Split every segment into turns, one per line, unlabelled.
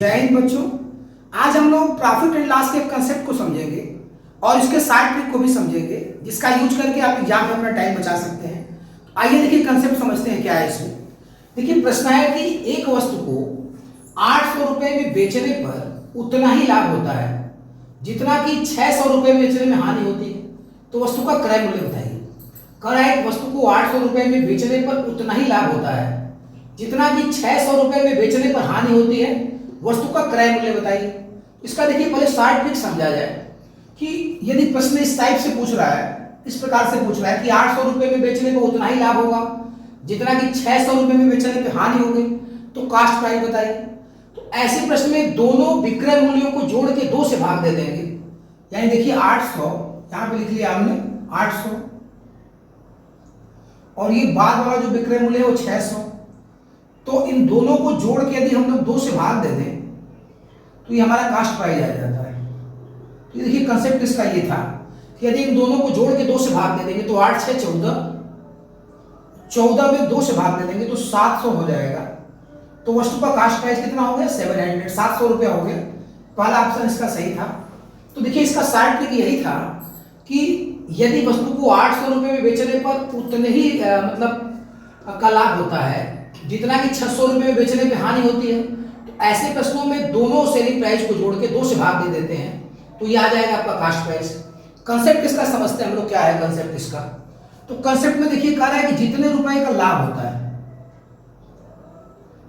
जय हिंद बच्चों। आज हम लोग प्रॉफिट एंड लॉस के कंसेप्ट को समझेंगे और इसके साइड ट्रिक को भी समझेंगे, जिसका यूज करके आप एग्जाम में अपना टाइम बचा सकते हैं। तो आइए देखिए कंसेप्ट समझते हैं क्या है इसमें। देखिए प्रश्न है कि एक वस्तु को 800 रुपए में बेचने पर उतना ही लाभ होता है जितना कि 600 रुपए में बेचने में हानि होती है। तो वस्तु का क्रय मूल्य बताइए। कह रहा है वस्तु को 800 रुपए में बेचने पर उतना ही लाभ होता है जितना कि 600 रुपए में बेचने पर हानि होती है। वस्तु का क्रय मूल्य बताइए। इसका देखिए पहले शार्ट ट्रिक समझा जाए कि यदि प्रश्न इस टाइप से पूछ रहा है, इस प्रकार से पूछ रहा है कि 800 रुपए में बेचने पर उतना ही लाभ होगा जितना कि 600 रुपए में बेचने पर हानि होगी, तो कास्ट प्राइस बताइए। तो ऐसे प्रश्न में दोनों विक्रय मूल्यों को जोड़ के 2 से भाग दे देंगे। यानी देखिए 800 यहां पे लिख लिया हमने 800 और ये बाद वाला जो विक्रय मूल्य है वो 600। तो इन दोनों को जोड़ के यदि हम लोग 2 से भाग दे दें तो ये हमारा कास्ट प्राइस आ जाता है। तो ये देखिए कंसेप्ट इसका ये था कि यदि इन दोनों को जोड़ के 2 से भाग दे देंगे तो 8 6 14, 14 में 2 से भाग दे देंगे तो 700 हो जाएगा। तो वस्तु का कास्ट प्राइस कितना हो गया 700, 700 रुपया हो गया। पहला ऑप्शन इसका सही था। तो देखिए इसका शार्ट ट्रिक यही था कि यदि वस्तु को 800 रुपए में बेचने पर उतने ही का लाभ होता है जितना कि 600 रुपए में बेचने पे हानि होती है, तो ऐसे प्रश्नों में दोनों सेलिंग प्राइस को जोड़ के 2 से भाग दे देते हैं तो ये आ जाएगा आपका कास्ट प्राइस। कंसेप्ट इसका समझते हैं हम लोग, क्या है कंसेप्ट इसका। तो कंसेप्ट में देखिए कह रहा है कि जितने रुपए का लाभ होता है,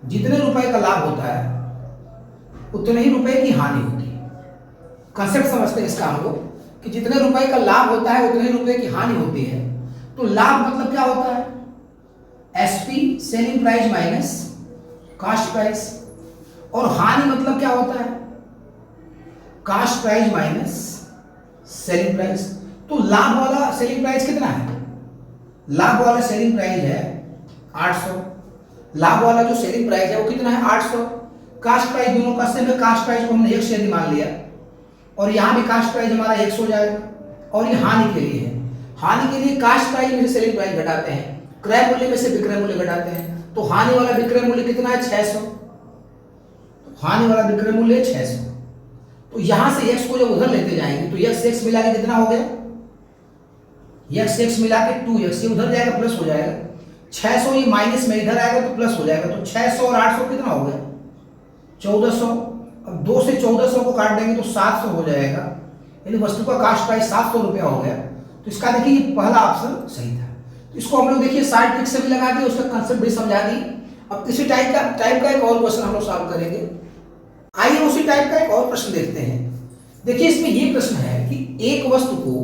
जितने रुपए का लाभ होता है उतने ही रुपए की हानि होती है। कंसेप्ट समझते हैं इसका हम लोग कि जितने रुपए का लाभ होता है उतने ही रुपए की हानि होती है। तो लाभ मतलब क्या होता है, SP selling price minus cost price, और हानि मतलब क्या होता है, cost price minus selling price. तो लाभ वाला सेलिंग प्राइस कितना है, लाभ वाला सेलिंग प्राइस है 800। लाभ वाला जो सेलिंग प्राइस है वो कितना है 800। कास्ट प्राइस दोनों का सेम है, कास्ट प्राइस को हमने 1 से यदि मान लिया और यहां भी कास्ट प्राइस हमारा 100 हो जाएगा। और ये हानि के लिए है, हानि के लिए कास्ट प्राइस में से सेलिंग प्राइस घटाते हैं, क्रय मूल्य में से विक्रय मूल्य घटाते हैं। तो हानि वाला विक्रय मूल्य कितना है 600। तो हानि वाला विक्रय मूल्य है 600। तो यहां से x को जब उधर लेते जाएंगे तो x मिला के कितना हो गया, x मिला के 2x, ये उधर जाएगा प्लस हो जाएगा। 600 ये माइनस में इधर आएगा तो प्लस हो जाएगा। तो 600 और 800 कितना हो गया 1400। अब 2 से 1400 को काट देंगे तो 700 हो जाएगा। यानी वस्तु का कास्ट प्राइस 700 रुपया हो गया। तो इसका देखिए ये पहला ऑप्शन सही था। तो इसको हम लोग देखिए साइड ट्रिक से भी लगा दिए, उसका कंसेप्ट भी समझा दी। अब इसी टाइप का एक और क्वेश्चन हम लोग सॉल्व करेंगे। आइए उसी टाइप का एक और प्रश्न देखते हैं। देखिए इसमें ये प्रश्न है कि एक वस्तु को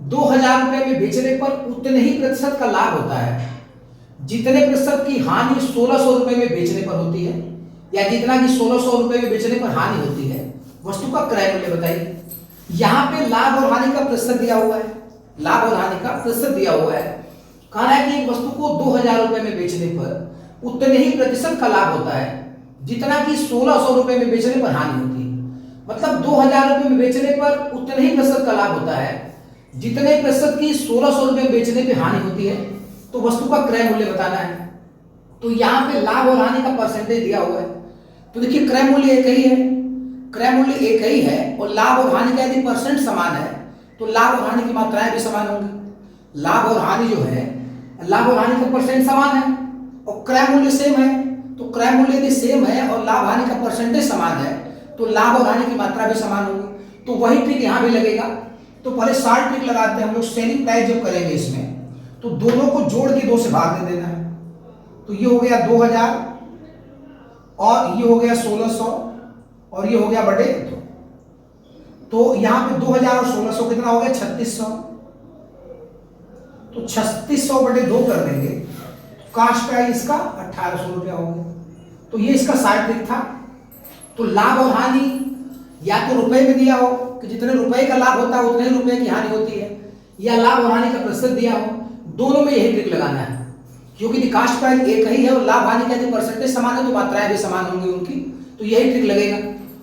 2000 रुपए में बेचने पर उतने ही प्रतिशत का लाभ होता है जितने प्रतिशत की हानि 1600 रुपए में बेचने पर होती है, या जितना कि 1600 रुपए में बेचने पर हानि होती है। वस्तु का क्रय मूल्य बताइए। यहाँ पे लाभ और हानि का प्रतिशत दिया हुआ है, लाभ और हानि का प्रतिशत दिया हुआ है। कह रहा है कि एक वस्तु को 2000 रुपए में बेचने पर उतने ही प्रतिशत का लाभ होता है जितना कि 1600 रुपए में बेचने पर हानि होती है। मतलब 2000 रुपए में बेचने पर उतने ही प्रतिशत का लाभ होता है जितने प्रतिशत की 1600 रुपए में बेचने पर हानि होती है। तो वस्तु का क्रय मूल्य बताना है। तो यहाँ पे लाभ और हानि का परसेंटेज दिया हुआ है। तो देखिए क्रय मूल्य एक ही है, क्रय मूल्य एक ही है और लाभ और हानि का यदि परसेंट समान है तो लाभ और हानि की मात्राएं भी समान होंगी। लाभ और हानि जो है, लाभ और हानि का परसेंट समान है और क्रय मूल्य सेम है। तो क्रय मूल्य यदि सेम है और लाभ हानि का परसेंटेज समान है तो लाभ और हानि की मात्रा भी समान होगी। तो वही ट्रिक यहाँ भी लगेगा। तो पहले शार्ट ट्रिक लगाते हैं हम लोग। सेलिंग प्राइस जब करेंगे इसमें तो दोनों को जोड़ के 2 से भाग दे देना है। तो ये हो गया 2000 और ये हो गया 1600 और ये हो गया बटे 2। तो यहाँ पे 2000 और 1600 कितना हो गया 3600। तो 3600 बटे 2 कर देंगे, कास्ट प्राइस इसका 1800 रुपया हो गया। तो ये इसका शार्ट ट्रिक था। तो लाभ और हानि या तो रुपए में दिया हो कि जितने रुपए का लाभ होता है उतने ही रुपए की हानि होती है, या लाभ और हानि का प्रतिशत दिया हो। दोनों में यही ट्रिक लगाना है, क्योंकि कास्ट प्राइस एक ही है और लाभ हानि का यदि परसेंटेज समान है तो मात्राएं भी समान होंगी उनकी। तो यही ट्रिक लगेगा।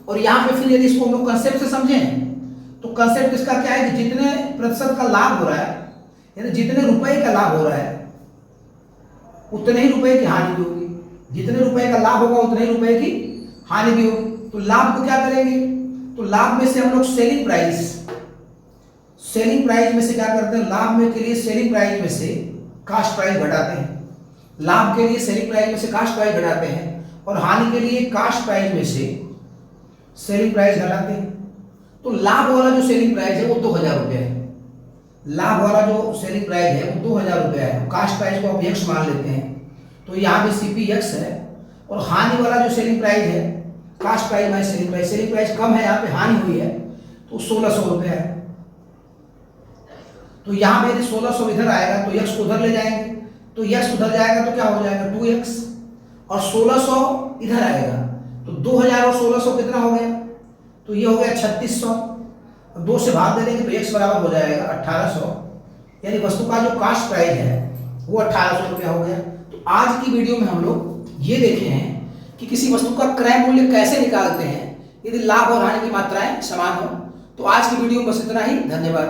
और यहाँ पे फिर यदि इसको हम लोग कंसेप्ट से समझें तो कंसेप्ट इसका क्या है कि जितने प्रतिशत का लाभ हो रहा है, यानी जितने रुपए का लाभ हो रहा है उतने ही रुपए की हानि भी होगी। जितने रुपए का लाभ होगा उतने ही रुपए की हानि भी होगी। तो लाभ को क्या करेंगे, तो लाभ में से हम लोग सेलिंग प्राइस में से क्या करते हैं, लाभ में के लिए सेलिंग प्राइस में से कास्ट प्राइस घटाते हैं। लाभ के लिए सेलिंग प्राइस में से कास्ट प्राइस घटाते हैं और हानि के लिए कास्ट प्राइस में से सेलिंग प्राइस घटाते हैं। तो लाभ वाला जो सेलिंग प्राइस है वो 2000 रुपये है। लाभ वाला जो सेलिंग प्राइस है वो 2000 रुपये है। कास्ट प्राइस को आप x मान लेते हैं, तो यहाँ पे CP x है। और हानि वाला जो सेलिंग प्राइस है, cost price minus selling price कम है, यहाँ पे हानि हुई है तो 1600 रुपये है। तो यहाँ पे यदि 1600 इधर आएगा तो x को उधर ले जाएंगे, तो x उधर जाएगा तो क्या हो जाएगा 2x, और 1600 इधर आएगा तो 2000 और 1600 कितना हो गया, तो ये हो गया 3600। 2 से भाग दे देंगे तो x बराबर हो जाएगा 1800, यानी वस्तु का जो कास्ट प्राइस है वो 1800 रुपया हो गया। तो आज की वीडियो में हम लोग ये देखे हैं कि किसी वस्तु का क्रय मूल्य कैसे निकालते हैं यदि लाभ और हानि की मात्राएं समान हो। तो आज की वीडियो में बस इतना ही, धन्यवाद।